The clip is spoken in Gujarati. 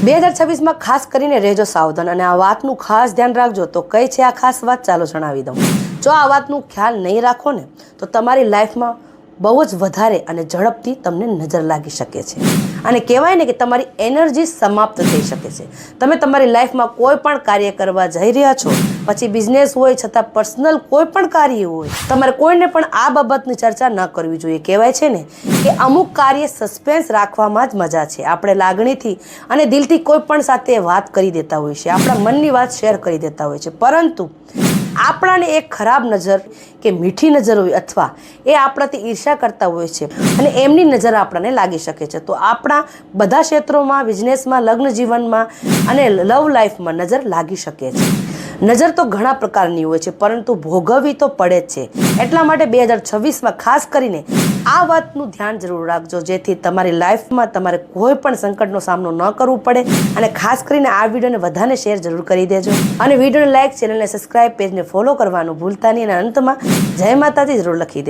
2026 માં ખાસ કરીને રહેજો સાવધાન અને આ વાતનું ખાસ ધ્યાન રાખજો. તો કઈ છે આ ખાસ વાત, ચાલો જણાવી દઉં. જો આ વાતનું ખ્યાલ નહીં રાખો ને તો તમારી લાઈફમાં બહુ જ વધારે અને ઝડપથી તમને નજર લાગી શકે છે અને કહેવાય ને કે તમારી એનર્જી સમાપ્ત થઈ શકે છે. તમે તમારી લાઈફમાં કોઈ પણ કાર્ય કરવા જઈ રહ્યા છો, પછી બિઝનેસ હોય છતાં પર્સનલ કોઈ પણ કાર્ય હોય, તમારે કોઈને પણ આ બાબતની ચર્ચા ન કરવી જોઈએ. કહેવાય છે ને કે અમુક કાર્ય સસ્પેન્સ રાખવામાં જ મજા છે. આપણે લાગણીથી અને દિલથી કોઈ પણ સાથે વાત કરી દેતા હોય છે, આપણા મનની વાત શેર કરી દેતા હોય છે, પરંતુ આપણાને એક ખરાબ નજર કે મીઠી નજર હોય અથવા એ આપણાથી ઈર્ષા કરતા હોય છે અને એમની નજર આપણને લાગી શકે છે. તો આપણા બધા ક્ષેત્રોમાં, બિઝનેસમાં, લગ્ન જીવનમાં અને લવ લાઈફમાં નજર લાગી શકે છે. નજર તો ઘણા પ્રકારની હોય છે, પરંતુ ભોગવવી તો પડે જ છે. એટલા માટે 2026માં ખાસ કરીને આ વાતનું ધ્યાન જરૂર રાખજો, જેથી તમારી લાઈફમાં તમારે કોઈ પણ સંકટનો સામનો ન કરવો પડે. અને ખાસ કરીને આ વિડીયોને બધાને શેર જરૂર કરી દેજો અને વિડીયોને લાઈક, ચેનલને સબસ્ક્રાઈબ, પેજને ફોલો કરવાનું ભૂલતા નહીં. અને અંતમાં જય માતાજી જરૂર લખી દેજો.